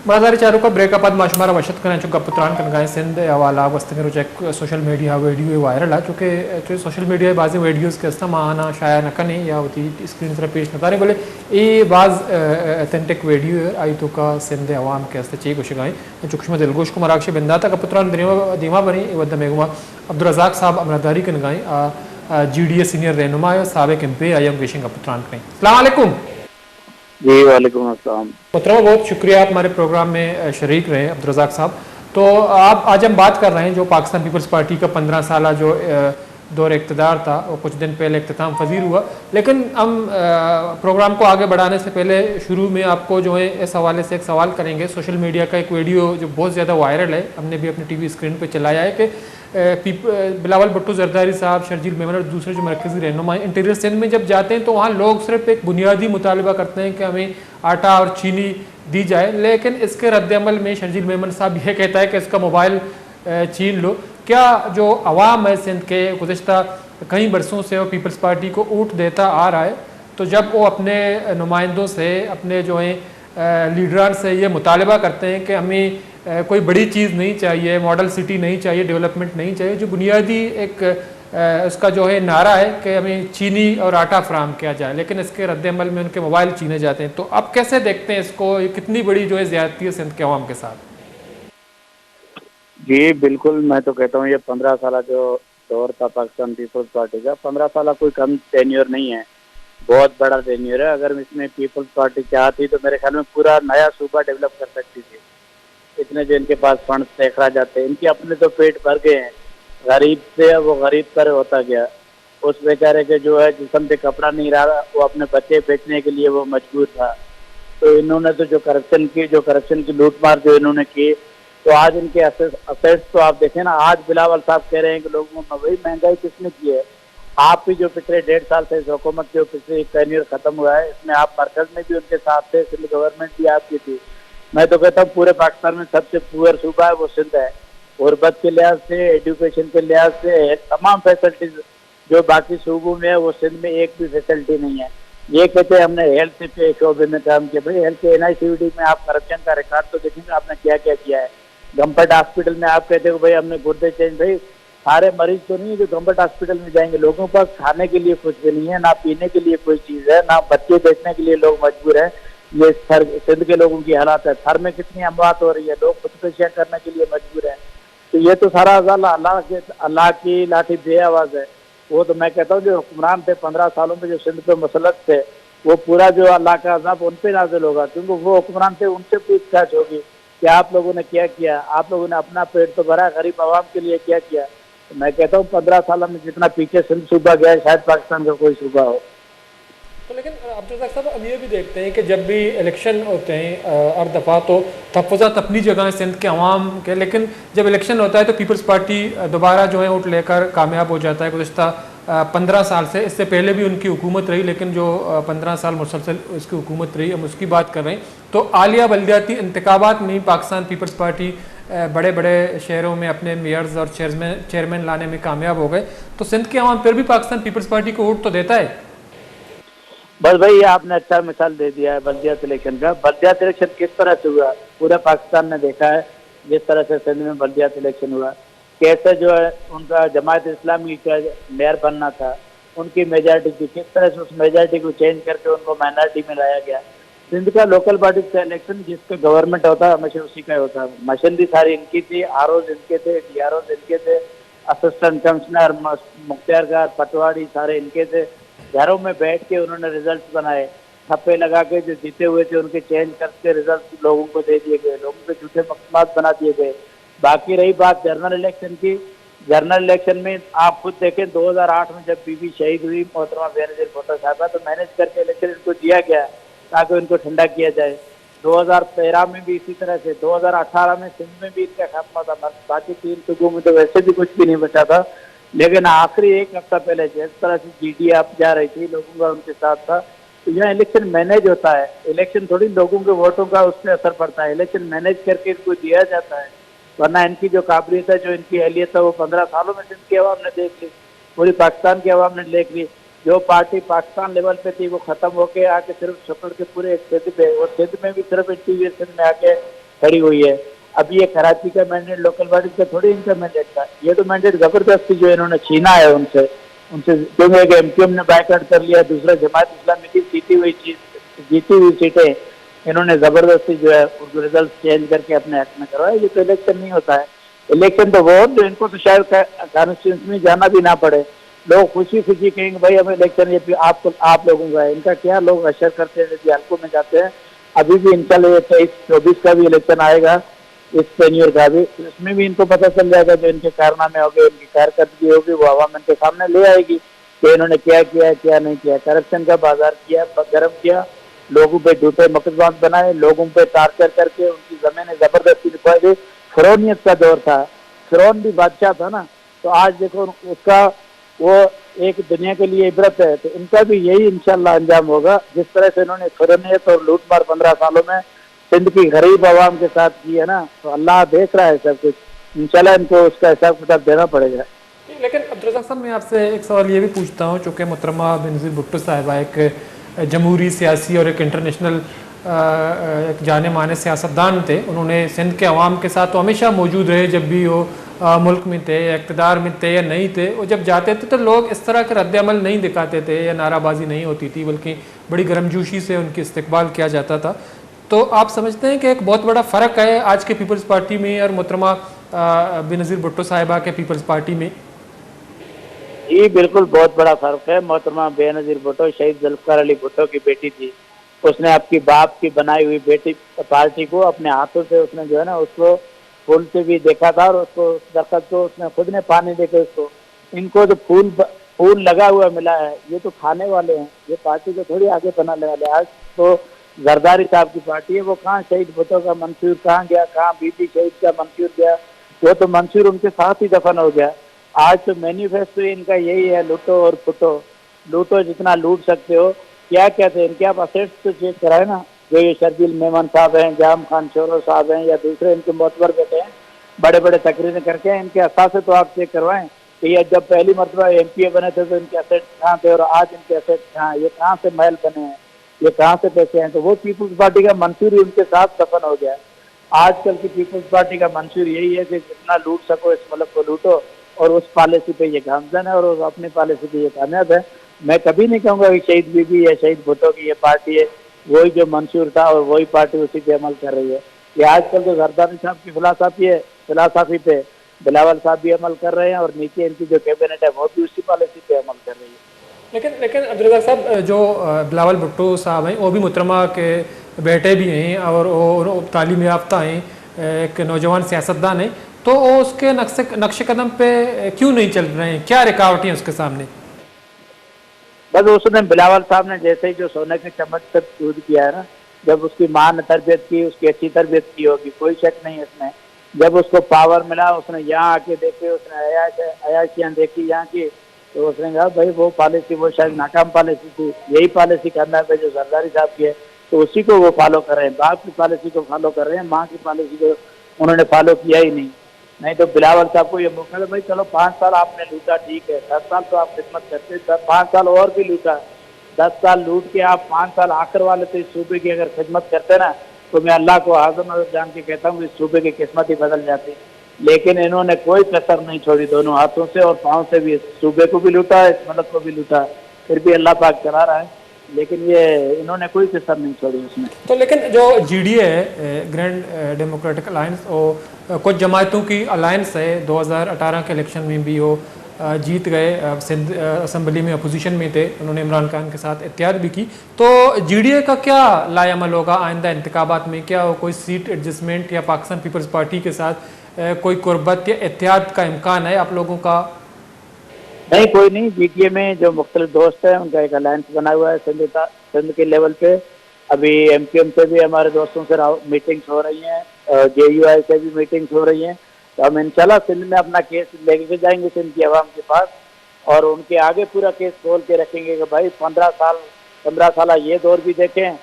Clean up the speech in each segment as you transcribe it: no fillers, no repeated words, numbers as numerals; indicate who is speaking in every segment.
Speaker 1: मज़ारी चारों का ब्रेकअप माशुमारा वशत करें चुका पुत्रान कनगाए सिंध हवाला वस्तगर check social media video viral है चूँकि सोशल मीडिया बाज़ वीडियोज़ के इस्तेमाल आना शाया न कने या होती स्क्रीन तरह पेश न तारे बोले ये बाज़ अथेंटिक वीडियो आई तो का सिंध अवाम के अस्ते ची कुछ गाएं चुकशम दिलगोश को मराक्ष बिंदा का पुत्रान दीमा बनी वद मेगुमा अब्दुल रज़ाक साहब अमरदारी कनगाएं GDA सीनियर रहनुमा साबिक MP आयम वेशिंग का पुत्रान करें। अस्सलाम वालेकुम।
Speaker 2: जी वालेकुम अस्सलाम।
Speaker 1: पुत्रों बहुत शुक्रिया आप हमारे प्रोग्राम में शरीक रहे अब्दुल रज़ाक साहब। तो आप आज हम बात कर रहे हैं जो पाकिस्तान पीपल्स पार्टी का 15 साल जो दौर इक़्तिदार था वो कुछ दिन पहले इख्तिताम पजीर हुआ, लेकिन हम प्रोग्राम को आगे बढ़ाने से पहले शुरू में आपको जो है इस हवाले से एक सवाल करेंगे। सोशल मीडिया का एक वीडियो जो बहुत ज़्यादा वायरल है, हमने भी अपनी TV स्क्रीन पर चलाया है कि बिलावल भुट्टो जरदारी साहब, शर्जील मेमन और दूसरे जो मरकज़ी रहनुमा इंटीरियर सिंध में जब जाते हैं तो वहाँ लोग सिर्फ एक बुनियादी मुतालबा करते हैं कि हमें आटा और चीनी दी जाए, लेकिन इसके रद्दअमल में शर्जील मेमन साहब यह कहता है कि इसका मोबाइल छीन लो। क्या जो अवाम है सिंध के गुज़िश्ता कई बरसों से वो पीपल्स पार्टी को ऊट देता आ रहा है, तो जब वो अपने नुमाइंदों से, अपने जो हैं लीडरान से ये मुतालबा करते हैं कि हमें कोई बड़ी चीज़ नहीं चाहिए, मॉडल सिटी नहीं चाहिए, डेवलपमेंट नहीं चाहिए, जो बुनियादी एक उसका जो है नारा है कि हमें चीनी और आटा फराहम किया जाए, लेकिन इसके रद्दअमल में उनके मोबाइल छीने जाते हैं, तो आप कैसे देखते हैं इसको? ये कितनी बड़ी जो है ज़्यादती है सिंध के अवाम के साथ?
Speaker 2: जी बिल्कुल, मैं तो कहता हूँ ये 15 साल जो दौर था पाकिस्तान पीपल्स पार्टी का, 15 साल कोई कम टेन्योर नहीं है, बहुत बड़ा टेन्योर है। अगर इसमें पीपल्स पार्टी चाहती तो मेरे ख्याल में पूरा नया सूबा डेवलप कर सकती थी। इतने जो इनके पास फंड देखा जाते हैं, इनके अपने तो पेट भर गए हैं, गरीब से वो गरीब पर होता गया। उस बेचारे के जो है जिसम पे कपड़ा नहीं रहा, वो अपने बच्चे बेचने के लिए वो मजबूर था। तो इन्होंने तो जो करप्शन की लूटमार जो इन्होंने की, तो आज इनके असेट्स तो आप देखें ना। आज बिलावल साहब कह रहे हैं कि लोगों में वही महंगाई किसने की है? आप भी जो पिछले 1.5 साल से इस हुकूमत जो पिछले टेन्योर खत्म हुआ है, इसमें आप मरकज में भी उनके साथ थे, सिंध गवर्नमेंट भी आपकी थी। मैं तो कहता हूँ पूरे पाकिस्तान में सबसे पुअर सूबा है वो सिंध है। गुरबत के लिहाज से, एजुकेशन के लिहाज से, तमाम फैसिलिटीज जो बाकी सूबों में है वो सिंध में एक भी फैसिलिटी नहीं है। ये कहते हैं हमने हेल्थ के शोबे में काम किया, भाई हेल्थ के NICVD में आप करप्शन का रिकॉर्ड तो देखेंगे आपने क्या क्या किया है। गम्बट हॉस्पिटल में आप कहते हो भाई हमने गुर्दे चेंज, भाई सारे मरीज तो नहीं है जो गम्बट हॉस्पिटल में जाएंगे। लोगों के पास खाने के लिए कुछ भी नहीं है, ना पीने के लिए कोई चीज़ है, ना बच्चे बेचने के लिए लोग मजबूर हैं। ये सिंध के लोगों की हालात है। थर में कितनी अमवात हो रही है, लोग खुदकुशियाँ करने के लिए मजबूर हैं। तो ये तो सारा अल्लाह की लाठी बे आवाज़ है। वो तो मैं कहता हूँ जो हुक्मरान थे 15 सालों में, जो सिंध पे मुसलत थे, वो पूरा जो अल्लाह का अज़ाब उन पे नाजिल होगा, क्योंकि वो हुक्मरान थे, उनसे पूछताछ होगी कि आप लोगों ने क्या किया, आप लोगों ने अपना पेट तो भरा, गरीब आवाम के लिए क्या किया। तो मैं कहता हूँ 15 साल में जितना पीछे सिंध सूबा गया है, शायद पाकिस्तान का कोई सूबा हो।
Speaker 1: तो लेकिन अब्दुल रज़ाक साहब अब ये भी देखते हैं कि जब भी इलेक्शन होते हैं हर दफ़ा तो तहफ़्फ़ुज़ात अपनी जगह है सिंध के अवाम के, लेकिन जब इलेक्शन होता है तो पीपल्स पार्टी दोबारा जो है वोट लेकर कामयाब हो जाता है। गुज़िश्ता 15 साल से, इससे पहले भी उनकी हुकूमत रही, लेकिन जो 15 साल मुसलसल उसकी हुकूमत रही, हम उसकी बात कर रहे हैं। तो आलिया बल्दियाती इंतखाबात में पाकिस्तान पीपल्स पार्टी बड़े बड़े शहरों में अपने मेयर्स और चेयरमैन लाने में कामयाब हो गए, तो सिंध के अवाम फिर भी पाकिस्तान पीपल्स पार्टी को वोट तो देता है।
Speaker 2: बस भाई ये आपने अच्छा मिसाल दे दिया है बल्दियात इलेक्शन का। बल्दियात इलेक्शन किस तरह से हुआ पूरे पाकिस्तान ने देखा है, जिस तरह से सिंध में बल्दियात इलेक्शन हुआ, कैसे जो है उनका जमात इस्लामी का मेयर बनना था, उनकी मेजॉरिटी थी, किस तरह से उस मेजॉरिटी को चेंज करके उनको माइनॉरिटी में लाया गया। सिंध का लोकल बॉडी का इलेक्शन जिसका गवर्नमेंट होता है हमेशा उसी का होता है। मशीनरी सारी इनकी थी, ROs इनके थे, DROs इनके थे, असिस्टेंट कमिश्नर, मुख्तियार, पटवारी सारे इनके थे। घरों में बैठ के उन्होंने रिजल्ट बनाए, ठप्पे लगा के जो जीते हुए थे उनके चेंज करके रिजल्ट लोगों को दे दिए गए, लोगों के झूठे मकसद बना दिए गए। बाकी रही बात जनरल इलेक्शन की, जनरल इलेक्शन में आप खुद देखें 2008 में जब बीबी शहीद हुई मोहतरमा बेनज़ीर भुट्टो साहबा, तो मैनेज करके इलेक्शन इनको दिया गया ताकि उनको ठंडा किया जाए। 2013 में भी इसी तरह से, 2018 में सिंध में भी इनका खात्मा था। बाकी 3 सूबों में तो वैसे भी कुछ भी नहीं बचा था, लेकिन आखिरी 1 हफ्ता पहले जिस तरह से GDA आप जा रही थी, लोगों का उनके साथ था। तो यहाँ इलेक्शन मैनेज होता है, इलेक्शन थोड़ी लोगों के वोटों का उस पर असर पड़ता है, इलेक्शन मैनेज करके इनको दिया जाता है। वरना इनकी जो काबिलियत है, जो इनकी अहलियत है, वो 15 सालों में सिंध की आवाम ने देख ली, पूरी पाकिस्तान की आवाम ने देख ली। जो पार्टी पाकिस्तान लेवल पे थी वो खत्म होके आके सिर्फ छपड़ के पूरे सिंध पे, और सिंध में भी सिर्फ इंटीरियर सिंध में आके खड़ी हुई है। अब ये कराची का मैंडेट लोकल बॉडी का थोड़ी इनका मैंडेट था, ये तो मैंडेट जबरदस्ती जो इन्होंने छीना है उनसे उनसे क्योंकि एक एमक्यूएम ने बाइकआउट कर लिया, दूसरा जमात इस्लामी की जीती हुई सीटें इन्होंने जबरदस्ती जो है उनको रिजल्ट चेंज करके अपने हक में करवाया। ये तो इलेक्शन नहीं होता है, इलेक्शन तो वो जो इनको तो शायद कॉन्स्टिट्यूंसी में जाना भी ना पड़े, लोग खुशी खुशी कहेंगे भाई हमें इलेक्शन ये आपको आप लोगों का है। इनका क्या लोग अशर करते हैं, यदि हल्कों में जाते हैं। अभी भी इंशाल्लाह ये 23-24 का भी इलेक्शन आएगा, इस टेन्योर का भी, इसमें भी इनको पता चल जाएगा जो इनके कारनामे हो गए, इनकी कारकर्दगी होगी, वो आवाम इनके सामने ले आएगी कि इन्होंने क्या किया है क्या नहीं किया। करप्शन का बाजार किया, गर्म किया, लोगों पे झूठे मुकदमात बनाए, लोगों पे टार्चर करके उनकी जमीनें जबरदस्ती निकाल दी। फिरौनियत का दौर था, फिरौन भी बादशाह था ना, तो आज देखो उसका वो एक दुनिया के लिए इबरत है। तो इनका भी यही इंशाल्लाह अंजाम होगा, जिस तरह से इन्होंने फिरौनियत और लूटमार 15 सालों में सिंध की गरीब आवाम के साथ की है ना, तो अल्लाह देख रहा है सब कुछ, इंशाल्लाह इनको उसका हिसाब किताब देना पड़ेगा।
Speaker 1: लेकिन अब्दुल साहब मैं आपसे एक सवाल ये भी पूछता हूँ, चूँकि मोहतरमा बेनज़ीर भुट्टो साहिबा एक जमहूरी सियासी और एक इंटरनेशनल एक जाने माने सियासतदान थे, उन्होंने सिंध के अवाम के साथ तो हमेशा मौजूद रहे, जब भी वो मुल्क में थे या इक़्तिदार में थे या नहीं थे, वो जब जाते थे तो लोग इस तरह के रद्द-ए-अमल नहीं दिखाते थे या नाराबाजी नहीं होती थी, बल्कि बड़ी गर्मजोशी से उनकी इस्तकबाल किया जाता था। तो आप समझते हैं कि एक बहुत बड़ा फ़र्क है आज के पीपल्स पार्टी में और मोहतरमा बेनज़ीर भुट्टो साहिबा के पीपल्स पार्टी में?
Speaker 2: ये बिल्कुल बहुत बड़ा फर्क है। मोहतरमा बेनज़ीर भुट्टो शहीद जुल्फ़िकार अली भुट्टो की बेटी थी, उसने आपकी बाप की बनाई हुई बेटी पार्टी को अपने हाथों से उसने जो है ना उसको फूल से भी देखा था, और उसको दरख्त को उसने खुद ने पानी देके उसको, इनको तो फूल लगा हुआ मिला है, ये तो खाने वाले हैं, ये पार्टी को थोड़ी आगे बनाने वाले। आज तो जरदारी साहब की पार्टी है, वो कहाँ शहीद भुट्टो का मंसूर कहाँ गया, कहाँ बीबी शहीद का मंसूर गया, वो तो मंसूर उनके साथ ही दफन हो गया। आज तो मैन्युफेस्टो इनका यही है, लूटो और फुटो, लूटो जितना लूट सकते हो। क्या कहते हैं इनके, आप असेट्स तो चेक कराए ना, जो ये शर्जील मेमन साहब हैं, जाम खान चोरो साहब हैं या दूसरे इनके मोतबर बेटे हैं, बड़े बड़े तकरीरें करके इनके असासे तो आप चेक करवाएं कि ये जब पहली मरतबा एमपीए बने थे तो इनके असेट्स कहाँ थे और आज इनके असेट्स कहाँ, ये कहाँ से महल बने हैं, ये कहाँ से पैसे हैं। तो वो पीपल्स पार्टी का मंसूर ही उनके साथ दफन हो गया। आजकल की पीपल्स पार्टी का मंसूर यही है कि जितना लूट सको इस मुल्क को लूटो, और उस पॉलिसी पे ये गामजन है और उस अपनी पॉलिसी पे ये कामयाब है। मैं कभी नहीं कहूँगा कि शहीद बीबी या शहीद भुट्टो की ये पार्टी है, वही जो मंशूर था और वही पार्टी उसी पे अमल कर रही है। ये आजकल तो जरदारी साहब की फिलासफी पे बिलावल साहब भी अमल कर रहे हैं, और नीचे इनकी जो कैबिनेट है वो भी उसी पॉलिसी पे अमल कर रही है।
Speaker 1: लेकिन अब्दुल रज़ाक साहब, जो बिलावल भुट्टो साहब हैं वो भी मोहतरमा के बेटे भी हैं और वो तालीम याफ्ता हैं, एक नौजवान सियासतदान हैं, तो वो उसके नक्शे कदम पे क्यों नहीं चल रहे हैं, क्या रुकावटें हैं उसके सामने?
Speaker 2: बस उसने बिलावल साहब ने जैसे ही जो सोने के चम्मच से दूध किया है ना, जब उसकी माँ ने तरबियत की, उसकी अच्छी तरबियत की होगी, कोई शक नहीं है इसमें। जब उसको पावर मिला, उसने यहाँ आके देखे, उसने अयाशियाँ देखी यहाँ की, तो उसने कहा भाई वो पॉलिसी वो शायद नाकाम पॉलिसी थी, यही पॉलिसी करना है जो जरदारी साहब की है, तो उसी को वो फॉलो कर रहे हैं, बाप की पॉलिसी को फॉलो कर रहे हैं, माँ की पॉलिसी को उन्होंने फॉलो किया ही नहीं। नहीं तो बिलावल साहब को ये मौका था भाई चलो 5 साल आपने लूटा, ठीक है, 10 साल तो आप खिदमत करते, 5 साल और भी लूटा, 10 साल लूट के आप 5 साल आखिर वाले तो इस सूबे की अगर खिदमत करते ना, तो मैं अल्लाह को आज़म जान के कहता हूँ इस सूबे की किस्मत ही बदल जाती। लेकिन इन्होंने कोई कसर नहीं छोड़ी, दोनों हाथों से और पाँव से भी, इस सूबे को भी लूटा, इस मुल्क को भी लूटा, फिर भी अल्लाह पाक चला रहा है, लेकिन ये इन्होंने कोई कसर नहीं छोड़ी उसमें।
Speaker 1: तो लेकिन जो जीडीए है, ग्रैंड डेमोक्रेटिक अलायंस, और कुछ जमातों की अलायंस है, 2018 के इलेक्शन में भी वो जीत गए, सिंध असम्बली में अपोजिशन में थे, उन्होंने इमरान खान के साथ इत्तेहाद भी की। तो जीडीए का क्या लाएअमल होगा आइंदा इंतखाबात में? क्या वो कोई सीट एडजस्टमेंट या पाकिस्तान पीपल्स पार्टी के साथ कोई कुर्बत या इत्तेहाद का इम्कान है आप लोगों का?
Speaker 2: नहीं, कोई नहीं। जीटीए में जो मुख्तलिफ दोस्त हैं उनका एक अलायंस बना हुआ है सिंध के लेवल पे। अभी एमक्यूएम से भी हमारे दोस्तों से मीटिंग्स हो रही हैं, जेयूआई से भी मीटिंग्स हो रही हैं, तो हम इंशाल्लाह सिंध में अपना केस लेके जाएंगे सिंध की आवाम के पास, और उनके आगे पूरा केस खोल के रखेंगे कि भाई 15 साल ये दौर भी देखें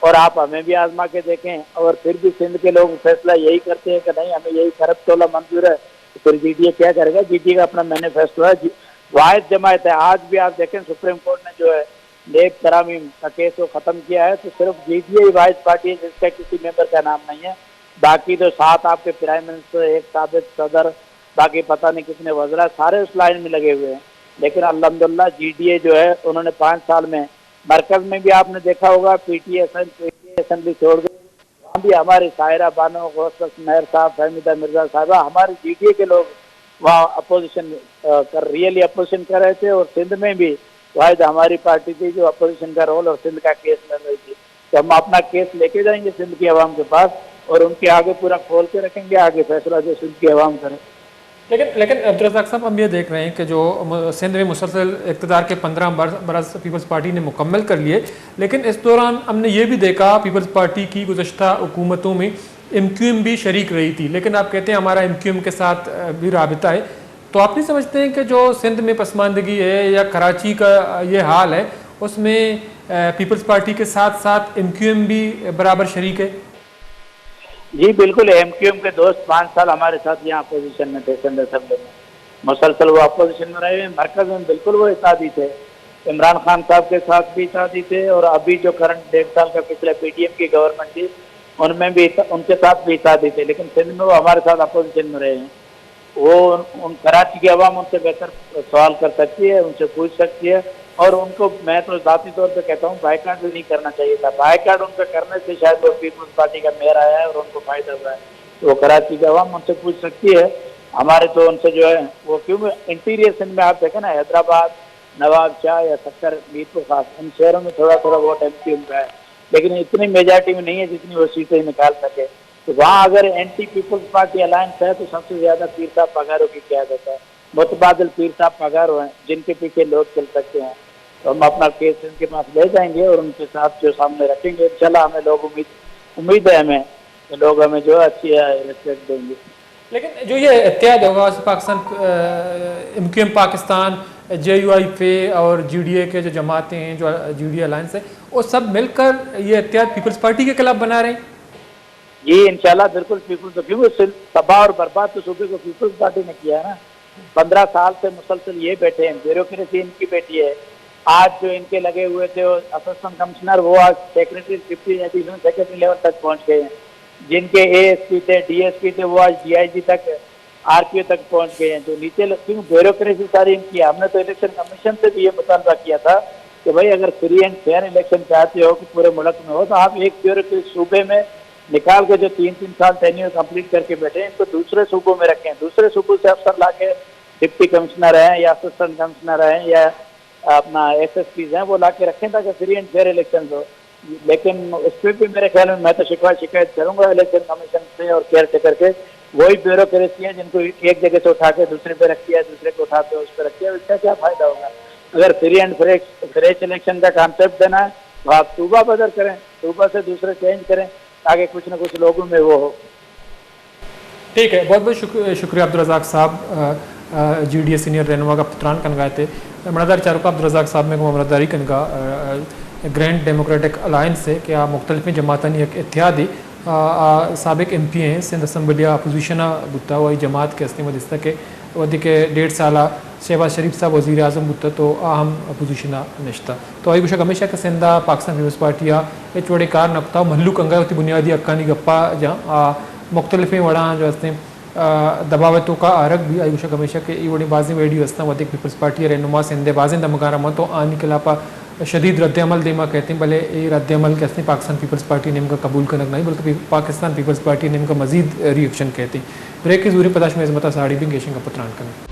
Speaker 2: और आप हमें भी आजमा के देखें, और फिर भी सिंध के लोग फैसला यही करते हैं कि नहीं हमें यही खरब तोला मंजूर है, तो फिर जीटीए क्या करेगा? जीटीए का अपना मैनिफेस्टो है, वाहिद जमात है। आज भी आप देखें सुप्रीम कोर्ट ने जो है नेब तरामीम का केस वो खत्म किया है, तो सिर्फ जीटीए ही वाहिद पार्टी है जिसका किसी मेंबर का नाम नहीं है, बाकी तो 7 आपके प्राइम मिनिस्टर, एक साबिक सदर, बाकी पता नहीं कितने वज़रा, सारे उस लाइन में लगे हुए हैं। लेकिन अल्हम्दुलिल्लाह जीडीए जो है उन्होंने 5 साल में, मरकज में भी आपने देखा होगा पीटीए असेंबली छोड़ गई, वहाँ भी हमारे सायरा बानो, गौसफ मेहर साहब, फहमीदा मिर्जा साहबा, हमारे जीडीए के लोग वहाँ अपोजिशन रियली अपोजिशन कर रहे थे। और सिंध में भी वाहिद हमारी पार्टी थी जो अपोजिशन का रोल और सिंध का केस लड़ रही थी। तो हम अपना केस लेके जाएंगे सिंध की आवाम के पास और उनके आगे पूरा खोल के रखेंगे, आगे फैसला जो सिंध की आवाम करे।
Speaker 1: लेकिन अब्दुल रज़ाक साहब, हम ये देख रहे हैं कि जो सिंध में मुसलसल इक़्तिदार के 15 बरस पीपल्स पार्टी ने मुकम्मल कर लिए, लेकिन इस दौरान हमने ये भी देखा पीपल्स पार्टी की गुज़श्ता हुकूमतों में MQM भी शरीक रही थी, लेकिन आप कहते हैं हमारा MQM के साथ भी राबिता है। तो आप नहीं समझते हैं कि जो सिंध में पसमानदगी है या कराची का ये हाल है, उसमें पीपल्स पार्टी के साथ साथ MQM भी बराबर शरीक है?
Speaker 2: जी बिल्कुल, MQM के दोस्त 5 साल हमारे साथ यहाँ अपोजिशन में थे, सिंध असेंबली में मुसलसल वो अपोजिशन में रहे। मरकज में बिल्कुल वो इत्तेहादी थे, इमरान खान साहब के साथ भी इत्तेहादी थे, और अभी जो करंट 1.5 साल का पिछले PDM की गवर्नमेंट थी उनमें भी उनके साथ भी इत्तेहादी थे। लेकिन सिंध में वो हमारे साथ अपोजिशन में रहे हैं। वो उन कराची की आवाम उनसे बेहतर सवाल कर सकती है, उनसे पूछ सकती है, और उनको मैं तो ज़ाती तौर पे कहता हूँ बाइकाट भी नहीं करना चाहिए था। बाइकाट उनका करने से शायद वो पीपल्स पार्टी का मेयर आया है और उनको फायदा हुआ है। तो वो कराची की आवाम उनसे पूछ सकती है। हमारे तो उनसे जो है वो क्यों इंटीरियर सिंध में आप देखें ना, हैदराबाद, नवाब शाह या सक्कर, मीरपुर खास, इन शहरों में थोड़ा थोड़ा वोट MQM का है, लेकिन इतनी मेजॉरिटी में नहीं है जितनी वो सीटें निकाल सके। तो वहाँ अगर एंटी पीपल्स पार्टी अलायंस है तो सबसे ज़्यादा पीर साहब पगारों की क़यादत है, मुतबादिल पीर साहब पगारों हैं जिनके पीछे लोग चल सकते हैं। तो हम अपना केस इनके पास ले जाएंगे और उनके साथ जो सामने रखेंगे, इंशाल्लाह हमें लोग उम्मीद है हमें कि लोग हमें जो है अच्छी रिस्पेक्ट देंगे।
Speaker 1: लेकिन जो ये इत्तेहाद होगा पाकिस्तान, MQM पाकिस्तान, JUIF और GDA के जो जमातें हैं, जो GDA अलायंस है, वो सब मिलकर ये इत्तेहाद पीपल्स पार्टी के खिलाफ बना रहे हैं?
Speaker 2: जी इंशाल्लाह बिल्कुल पीपल्स, तो क्योंकि तबाह और बर्बाद तो सूबे को पीपल्स पार्टी ने किया है ना। 15 साल से मुसलसल ये बैठे हैं, ब्यूरोक्रेसी इनकी बैठी है। आज जो इनके लगे हुए थे असिस्टेंट कमिश्नर, वो आज secretary, deputy additional secretary level तक पहुंच गए हैं। जिनके ASP थे, DSP थे, वो आज DIG तक, RPO तक पहुंच गए हैं। जो नीचे ब्यूरोक्रेसी सारी इनकी है। हमने तो इलेक्शन कमीशन से भी ये मुतालबा किया था कि भाई अगर फ्री एंड फेयर इलेक्शन चाहते हो कि पूरे मुल्क में हो, तो आप एक ब्यूरोक्रेसी सूबे में निकाल के जो 3-3 साल टेन्योर कंप्लीट करके बैठे हैं, इनको दूसरे सूबों में रखें। दूसरे सूबों से अफसर ला के डिप्टी कमिश्नर हैं या असिस्टेंट कमिश्नर हैं या अपना SSPs हैं, वो ला के रखें ताकि फ्री एंड फेयर इलेक्शन हो। लेकिन उस पर भी मेरे ख्याल में मैं तो शिकायत करूंगा इलेक्शन कमीशन से और केयर टेकर के। वही ब्यूरोक्रेसी है जिनको एक जगह से उठा के दूसरे पे रख दिया, दूसरे को उठाते उस पर रख दिया, इसका क्या फायदा होगा? अगर फ्री एंड फ्रेश इलेक्शन का कॉन्सेप्ट देना है तो आप सूबा बदल करें, सूबा से दूसरे चेंज करें ताकि कुछ न कुछ लोगों में वो हो।
Speaker 1: ठीक है, बहुत बहुत शुक्रिया अब्दुल रज़ाक साहब, GDA सीनियर रहनुमा का पुत्रान कन गए थे मनादार चारुका अब्दुल रज़ाक साहब में ममरदारी कनगा ग्रैंड डेमोक्रेटिक अलायंस से कि मुख्तलिफ जमातनी एक इत्तेहादी सबक MP हैं सिंध असम्बली अपोजिशन बुता वही जमात के असली मदिस्ता के वधी के 1.5 साल शहबाज शरीफ साहब वज़ीर आज़म बुता तो अहम अपोजिशन नश्ता तो आई कुछ हमेशा के सिंधा पाकिस्तान पीपल्स पार्टी चोड़े कार नकता महलू कंगा होती बुनियादी हक्कानी गप्पा जहाँ मुख्तलिफ वड़ा जो हस्ते दबावतों का आरक भी आई कुछ हमेशा के वड़ी बाजी वेडियो हस्ता वधिक पीपल्स पार्टी रहनुमा सिंधे बाजिंदा मगारा मतो आने के अलावा शदीद रद्दमल देमा कहते हैं भले ये रद्दमल कहते हैं पाकिस्तान पीपल्स पार्टी ने इनका कबूल करना नहीं बल्कि पाकिस्तान पीपल्स पार्टी ने इनका मजीद रिएक्शन कहती ब्रेक की जरूरी पदाश में इजमता साड़ी भी गेशिंग का पुत्रान करना।